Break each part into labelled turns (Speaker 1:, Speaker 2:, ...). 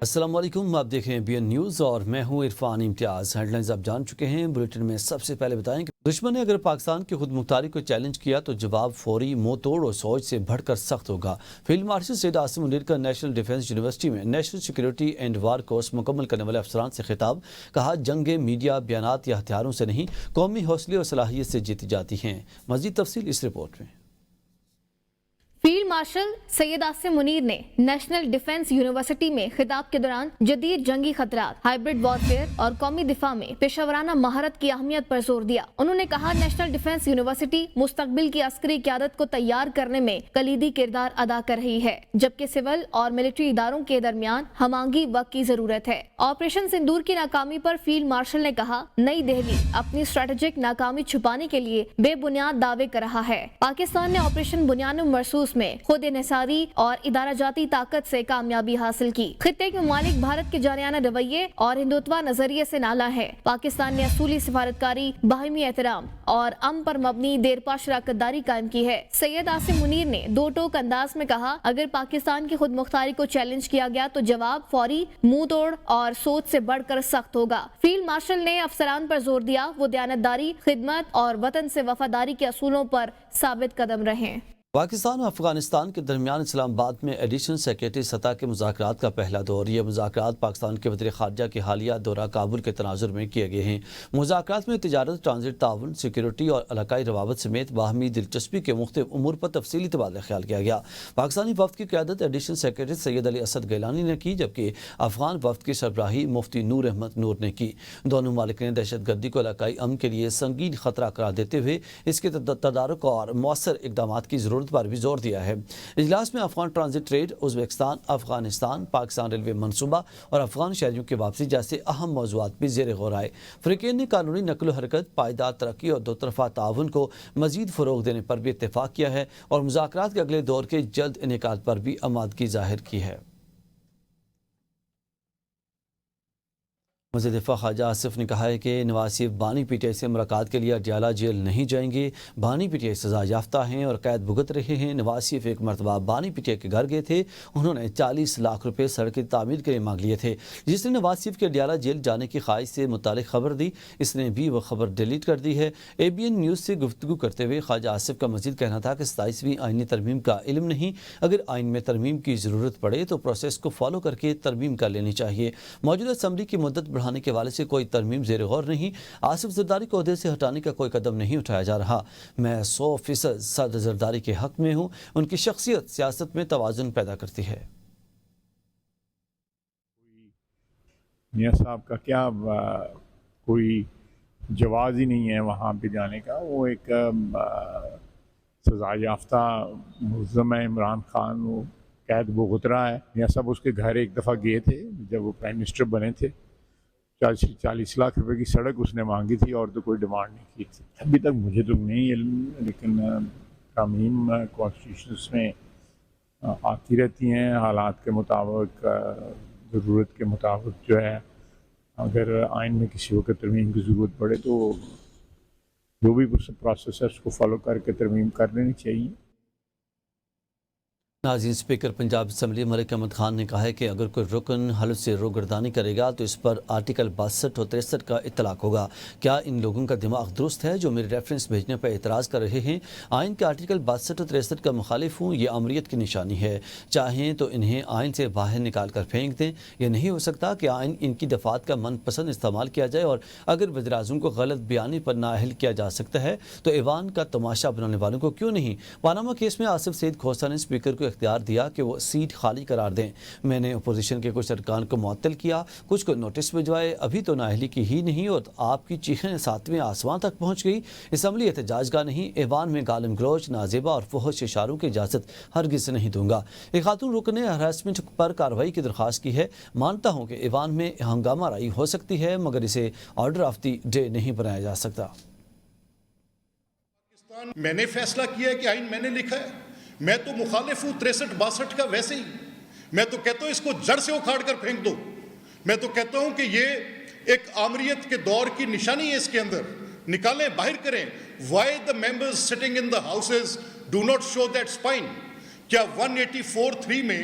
Speaker 1: السلام علیکم، آپ دیکھ رہے ہیں بی این نیوز اور میں ہوں عرفان امتیاز۔ ہیڈ لائنز آپ جان چکے ہیں۔ بلیٹن میں سب سے پہلے بتائیں کہ دشمن نے اگر پاکستان کی خود مختاری کو چیلنج کیا تو جواب فوری، منہ توڑ اور سوچ سے بڑھ کر سخت ہوگا۔ فیلڈ مارشل سید عاصم منیر کا نیشنل ڈیفنس یونیورسٹی میں national security and war course مکمل کرنے والے افسران سے خطاب۔ کہا، جنگیں میڈیا، بیانات یا ہتھیاروں سے نہیں، قومی حوصلے اور صلاحیت سے جیتی جاتی ہیں۔ مزید تفصیل اس رپورٹ میں۔
Speaker 2: فیلڈ مارشل سید عاصم منیر نے نیشنل ڈیفنس یونیورسٹی میں خطاب کے دوران جدید جنگی خطرات، ہائبرڈ وارفیئر اور قومی دفاع میں پیشہ ورانہ مہارت کی اہمیت پر زور دیا۔ انہوں نے کہا، نیشنل ڈیفنس یونیورسٹی مستقبل کی عسکری قیادت کو تیار کرنے میں کلیدی کردار ادا کر رہی ہے، جبکہ سول اور ملٹری اداروں کے درمیان ہم آہنگی وقت کی ضرورت ہے۔ آپریشن سندور کی ناکامی پر فیلڈ مارشل نے کہا، نئی دہلی اپنی اسٹریٹجک ناکامی چھپانے کے لیے بے بنیاد دعوے کر رہا ہے۔ پاکستان نے آپریشن بنیاد مرصوص میں خود انحصاری اور ادارہ جاتی طاقت سے کامیابی حاصل کی۔ خطے کے ممالک بھارت کے جارحانہ رویے اور ہندوتوا نظریے سے نالاں ہے۔ پاکستان نے اصولی سفارتکاری، باہمی احترام اور امن پر مبنی دیرپا شراکت داری قائم کی ہے۔ سید عاصم منیر نے دو ٹوک انداز میں کہا، اگر پاکستان کی خود مختاری کو چیلنج کیا گیا تو جواب فوری، منہ توڑ اور سوچ سے بڑھ کر سخت ہوگا۔ فیلڈ مارشل نے افسران پر زور دیا وہ دیانتداری، خدمت اور وطن سے وفاداری کے اصولوں پر ثابت قدم رہیں۔
Speaker 1: پاکستان اور افغانستان کے درمیان اسلام آباد میں ایڈیشنل سیکریٹری سطح کے مذاکرات کا پہلا دور۔ یہ مذاکرات پاکستان کے وزیر خارجہ کے حالیہ دورہ کابل کے تناظر میں کیے گئے ہیں۔ مذاکرات میں تجارت، ٹرانزٹ، تعاون، سیکیورٹی اور علاقائی روابط سمیت باہمی دلچسپی کے مختلف امور پر تفصیلی تبادلہ خیال کیا گیا۔ پاکستانی وفد کی قیادت ایڈیشنل سیکریٹری سید علی اسد گیلانی نے کی، جبکہ افغان وفد کی سربراہی مفتی نور احمد نور نے کی۔ دونوں ممالک نے دہشت گردی کو علاقائی امن کے لیے سنگین خطرہ قرار دیتے ہوئے اس کے تدارک اور مؤثر اقدامات کی ضرورت پر بھی زور دیا ہے۔ اجلاس میں Afghan transit trade, Uzbekistan, Afghanistan, Pakistan railway منصوبہ اور افغان شہریوں کی واپسی جیسے اہم موضوعات بھی زیر غور آئے۔ فریقین نے قانونی نقل و حرکت، پائیدار ترقی اور دو طرفہ تعاون کو مزید فروغ دینے پر بھی اتفاق کیا ہے اور مذاکرات کے اگلے دور کے جلد انعقاد پر بھی آمادگی ظاہر کی ہے۔ وزیر دفاع خارجہ آصف نے کہا ہے کہ نواز شریف بانی پی ٹی آئی سے ملاقات کے لیے اڈیالہ جیل نہیں جائیں گے۔ بانی پی ٹی آئی سزا یافتہ ہیں اور قید بھگت رہے ہیں۔ نواز شریف ایک مرتبہ بانی پی ٹی آئی کے گھر گئے تھے، انہوں نے 40 لاکھ روپے سڑک کی تعمیر کے لیے مانگ لیے تھے۔ جس نے نواز شریف کے اڈیالہ جیل جانے کی خواہش سے متعلق خبر دی، اس نے بھی وہ خبر ڈیلیٹ کر دی ہے۔ اے بی این نیوز سے گفتگو کرتے ہوئے خواجہ آصف کا مزید کہنا تھا کہ 27ویں آئینی ترمیم کا علم نہیں، اگر آئین میں ترمیم کی ضرورت پڑے تو پروسیس کو فالو کر کے ترمیم کر لینی چاہیے۔ موجودہ اسمبلی کی مدت بڑھانے کے حوالے سے کوئی ترمیم زیر غور نہیں۔ آصف زرداری کو عہدے سے ہٹانے کا کوئی قدم نہیں اٹھایا جا رہا۔ میں 100% صدر زرداری کے حق میں ہوں، ان کی شخصیت سیاست میں توازن پیدا کرتی ہے۔
Speaker 3: میاں صاحب کا کیا کوئی جواز ہی نہیں ہے وہاں پہ جانے کا، وہ ایک سزا یافتہ ملزم ہے عمران خان، وہ قید بھگت رہا ہے۔ میاں صاحب اس کے گھر ایک دفعہ گئے تھے جب وہ پرائم منسٹر بنے تھے، 40 لاکھ روپے کی سڑک اس نے مانگی تھی اور تو کوئی ڈیمانڈ نہیں کی تھی۔ ابھی تک مجھے تو نہیں علم، لیکن ترمیم کانسٹیٹیوشنس میں آتی رہتی ہیں حالات کے مطابق، ضرورت کے مطابق جو ہے۔ اگر آئین میں کسی وقت ترمیم کی ضرورت پڑے تو جو بھی پروسیس ہے اس کو فالو کر کے ترمیم کر لینی چاہیے۔
Speaker 1: ناظرین، اسپیکر پنجاب اسمبلی ملک احمد خان نے کہا ہے کہ اگر کوئی رکن حلف سے روگردانی کرے گا تو اس پر آرٹیکل 62 اور 63 کا اطلاق ہوگا۔ کیا ان لوگوں کا دماغ درست ہے جو میرے ریفرنس بھیجنے پر اعتراض کر رہے ہیں؟ آئین کے آرٹیکل 62 اور 63 کا مخالف ہوں، یہ آمریت کی نشانی ہے۔ چاہیں تو انہیں آئین سے باہر نکال کر پھینک دیں۔ یہ نہیں ہو سکتا کہ آئین ان کی دفعات کا من پسند استعمال کیا جائے، اور اگر وزیراعظم کو غلط بیانی پر نااہل کیا جا سکتا ہے تو ایوان کا تماشا بنانے والوں کو کیوں نہیں؟ پاناما کیس میں آصف سعید کھوسہ نے اسپیکر کو اختیار دیا کہ وہ سیٹ خالی قرار دیں۔ میں نے اپوزیشن کے کچھ ارکان کو معطل کیا، کچھ کو نوٹس بھجوائے، ابھی تو نااہلی کی ہی نہیں اور آپ کی چیخیں 7ویں آسمان تک پہنچ گئی۔ اسمبلی احتجاج گاہ نہیں، ایوان میں گالم گلوچ، نازیبا اور فحش اشاروں کی اجازت ہرگز نہیں دوں گا۔ ایک خاتون رکن نے ہراسمنٹ پر کارروائی کی درخواست کی ہے۔ مانتا ہوں کہ ایوان میں ہنگامہ رائی ہو سکتی ہے، مگر اسے آرڈر آف دی ڈے نہیں بنایا جا سکتا۔
Speaker 4: میں نے فیصلہ کیا ہے کہ آئین میں نے لکھا ہے، میں تو مخالف ہوں 63-62 کا، ویسے ہی میں تو کہتا ہوں اس کو جڑ سے اکھاڑ کر پھینک دو۔ میں تو کہتا ہوں کہ یہ ایک آمریت کے دور کی نشانی ہے، اس کے اندر نکالیں، باہر کریں۔ Why the members sitting in the houses do not show that spine؟ کیا 184(3) میں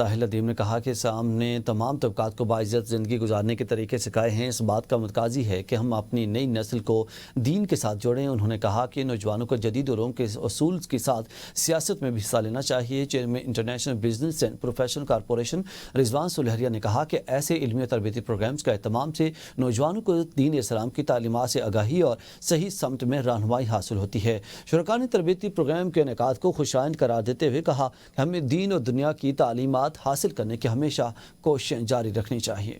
Speaker 1: ساحل ندیم نے کہا کہ سامنے تمام طبقات کو باعزت زندگی گزارنے کے طریقے سکھائے ہیں، اس بات کا متقاضی ہے کہ ہم اپنی نئی نسل کو دین کے ساتھ جوڑیں۔ انہوں نے کہا کہ نوجوانوں کو جدید علوم کے اصول کے ساتھ سیاست میں بھی حصہ لینا چاہیے۔ Chairman international business and professional corporation Rizwan Sulehria نے کہا کہ ایسے علمی اور تربیتی پروگرامز کا اہتمام سے نوجوانوں کو دین اسلام کی تعلیمات سے آگاہی اور صحیح سمت میں رہنمائی حاصل ہوتی ہے۔ شرکاء نے تربیتی پروگرام کے انعقاد کو خوشائند قرار دیتے ہوئے کہا کہ ہمیں دین اور دنیا کی تعلیمات حاصل کرنے کی ہمیشہ کوششیں جاری رکھنی چاہیے۔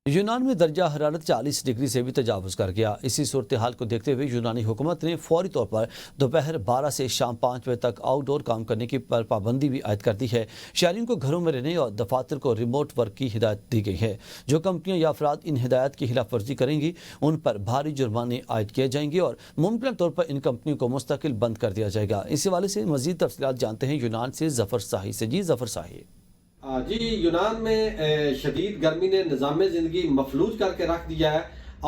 Speaker 1: یونان میں درجہ حرارت 40 ڈگری سے بھی تجاوز کر گیا۔ اسی صورتحال کو دیکھتے ہوئے یونانی حکومت نے فوری طور پر دوپہر 12 سے شام 5 بجے تک آؤٹ ڈور کام کرنے کی پابندی بھی عائد کر دی ہے۔ شہریوں کو گھروں میں رہنے اور دفاتر کو ریموٹ ورک کی ہدایت دی گئی ہے۔ جو کمپنیاں یا افراد ان ہدایات کی خلاف ورزی کریں گی ان پر بھاری جرمانے عائد کیے جائیں گے اور ممکنہ طور پر ان کمپنیوں کو مستقل بند کر دیا جائے گا۔ اس حوالے سے مزید تفصیلات جانتے ہیں یونان سے ظفر ساہی سے۔ جی ظفر ساہی۔
Speaker 5: جی، یونان میں شدید گرمی نے نظام زندگی مفلوج کر کے رکھ دیا ہے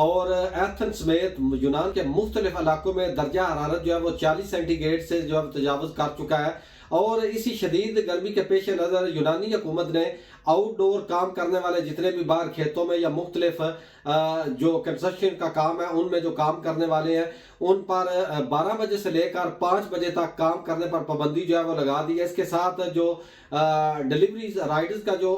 Speaker 5: اور ایتھنز سمیت یونان کے مختلف علاقوں میں درجہ حرارت جو ہے وہ 40 سینٹی گریڈ سے جو ہے تجاوز کر چکا ہے، اور اسی شدید گرمی کے پیش نظر یونانی حکومت نے آؤٹ ڈور کام کرنے والے جتنے بھی باہر کھیتوں میں یا مختلف جو کنسٹرکشن کا کام ہے ان میں جو کام کرنے والے ہیں ان پر 12 بجے سے لے کر 5 بجے تک کام کرنے پر پابندی جو ہے وہ لگا دی ہے۔ اس کے ساتھ جو ڈیلیوریز رائڈرز کا جو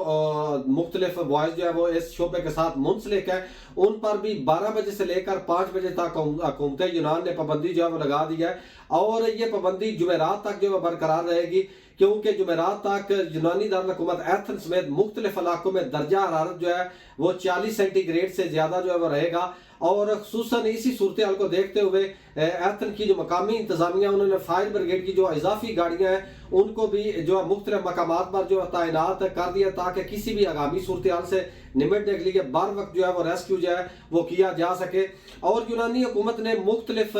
Speaker 5: مختلف بوائز جو ہے وہ اس شعبے کے ساتھ منسلک ہے ان پر بھی 12 بجے سے لے کر 5 بجے تک حکومت یونان نے پابندی جو ہے وہ لگا دی ہے، اور یہ پابندی جمعرات تک جو ہے برقرار رہے گی، کیونکہ جمعرات تک یونانی دارالحکومت ایتھنز سمیت مختلف علاقوں میں درجہ حرارت جو ہے وہ 40 سینٹی گریڈ سے زیادہ جو ہے وہ رہے گا، اور خصوصاً اسی صورتحال کو دیکھتے ہوئے ایتھن کی جو مقامی انتظامیہ انہوں نے فائر بریگیڈ کی جو اضافی گاڑیاں ہیں ان کو بھی جو ہے مختلف مقامات پر جو تعینات کر دیا تاکہ کسی بھی آگامی صورتحال سے نمٹنے کے لیے بر وقت جو ہے وہ ریسکیو جو ہے وہ کیا جا سکے۔ اور یونانی حکومت نے مختلف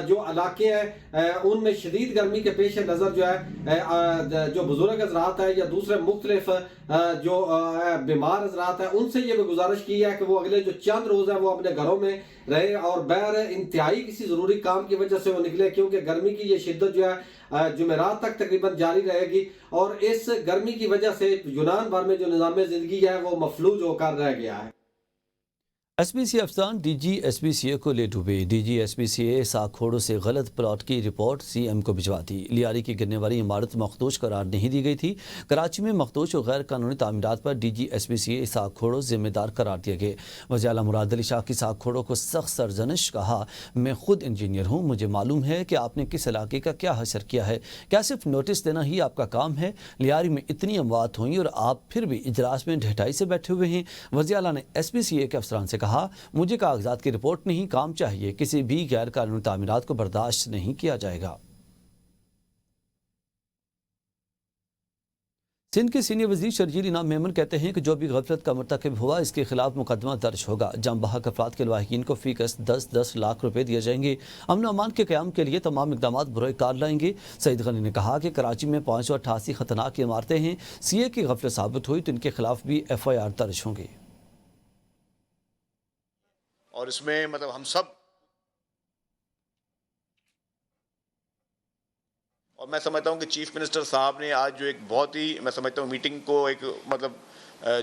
Speaker 5: جو علاقے ہیں ان میں شدید گرمی کے پیش نظر جو ہے جو بزرگ حضرات ہیں یا دوسرے مختلف جو بیمار حضرات ہیں ان سے یہ گزارش کی ہے کہ وہ اگلے جو چند روز ہیں وہ اپنے گھروں میں رہے اور بغیر انتہائی کسی ضروری کام کی وجہ سے وہ نکلے، کیونکہ گرمی کی یہ شدت جو ہے جمعرات تک تقریباً جاری رہے گی، اور اس گرمی کی وجہ سے یونان بھر میں جو نظام زندگی ہے وہ مفلوج ہو کر رہ گیا ہے۔
Speaker 1: ایس پی سی افسران ڈی جی ایس پی سی اے کو لے ڈوبے۔ ڈی جی ایس پی سی اے ساکھ کھوڑوں سے غلط پلاٹ کی رپورٹ سی ایم کو بھجوا دی۔ لیاری کی گرنے والی عمارت مخدوش قرار نہیں دی گئی تھی۔ کراچی میں مخدوش اور غیر قانونی تعمیرات پر ڈی جی ایس پی سی اے ساکھ کھوڑوں ذمہ دار قرار دیے گئے۔ وزیر اعلیٰ مراد علی شاہ کی ساکھ کھوڑوں کو سخت سرزنش، کہا میں خود انجینئر ہوں، مجھے معلوم ہے کہ آپ نے کس علاقے کا کیا حشر کیا ہے، کیا صرف نوٹس دینا ہی آپ کا کام ہے؟ لیاری میں اتنی اموات ہوئیں اور آپ پھر بھی اجلاس میں ڈھٹائی سے بیٹھے ہوئے ہیں۔ وزیر اعلیٰ نے ایس پی سی اے کے افسران سے کہا مجھے کاغذات کی رپورٹ نہیں، کام چاہیے، کسی بھی غیر قانونی تعمیرات کو برداشت نہیں کیا جائے گا۔ سندھ کے سینئر وزیر شرجیل انعام میمن کہتے ہیں کہ جو بھی غفلت کا مرتکب ہوا اس کے خلاف مقدمہ درج ہوگا۔ جان بحق افراد کے لواحقین کو فی کس 10 لاکھ روپے دیے جائیں گے۔ امن و امان کے قیام کے لیے تمام اقدامات بروئے کار لائیں گے۔ سعید غنی نے کہا کہ کراچی میں 588 خطرناک عمارتیں ہیں، سی اے کی غفلت ثابت ہوئی تو ان کے خلاف بھی ایف آئی آر درج ہوں گے۔
Speaker 6: اور اس میں مطلب ہم سب، اور میں سمجھتا ہوں کہ چیف منسٹر صاحب نے آج جو ایک بہت ہی میں سمجھتا ہوں میٹنگ کو ایک مطلب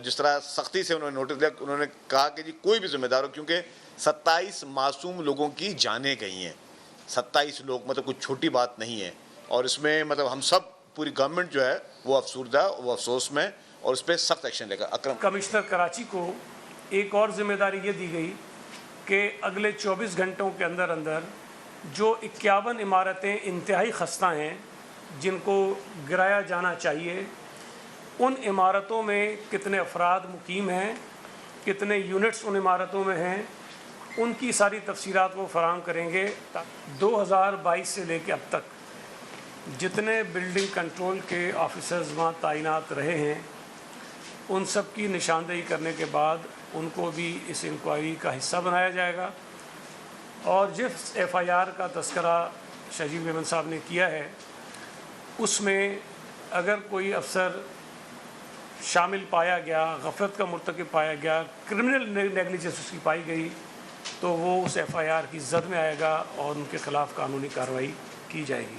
Speaker 6: جس طرح سختی سے انہوں نے نوٹس دیا، انہوں نے کہا کہ جی کوئی بھی ذمہ دار ہو، کیونکہ 27 معصوم لوگوں کی جانیں گئی ہیں، 27 لوگ مطلب کوئی چھوٹی بات نہیں ہے، اور اس میں مطلب ہم سب پوری گورنمنٹ جو ہے وہ افسردہ، وہ افسوس میں، اور اس پہ سخت ایکشن لے گا۔ اکرم
Speaker 7: کمشنر کراچی کو ایک اور ذمہ داری یہ دی گئی کہ اگلے 24 گھنٹوں کے اندر جو 51 عمارتیں انتہائی خستہ ہیں جن کو گرایا جانا چاہیے، ان عمارتوں میں کتنے افراد مقیم ہیں، کتنے یونٹس ان عمارتوں میں ہیں، ان کی ساری تفصیلات وہ فراہم کریں گے۔ 2022 سے لے کے اب تک جتنے بلڈنگ کنٹرول کے آفیسرز وہاں تعینات رہے ہیں ان سب کی نشاندہی کرنے کے بعد ان کو بھی اس انکوائری کا حصہ بنایا جائے گا، اور جس ایف آئی آر کا تذکرہ شرجیل میمن صاحب نے کیا ہے اس میں اگر کوئی افسر شامل پایا گیا، غفلت کا مرتکب پایا گیا، کرمنل نیگلیجنس اس کی پائی گئی، تو وہ اس ایف آئی آر کی زد میں آئے گا اور ان کے خلاف قانونی کارروائی کی جائے گی۔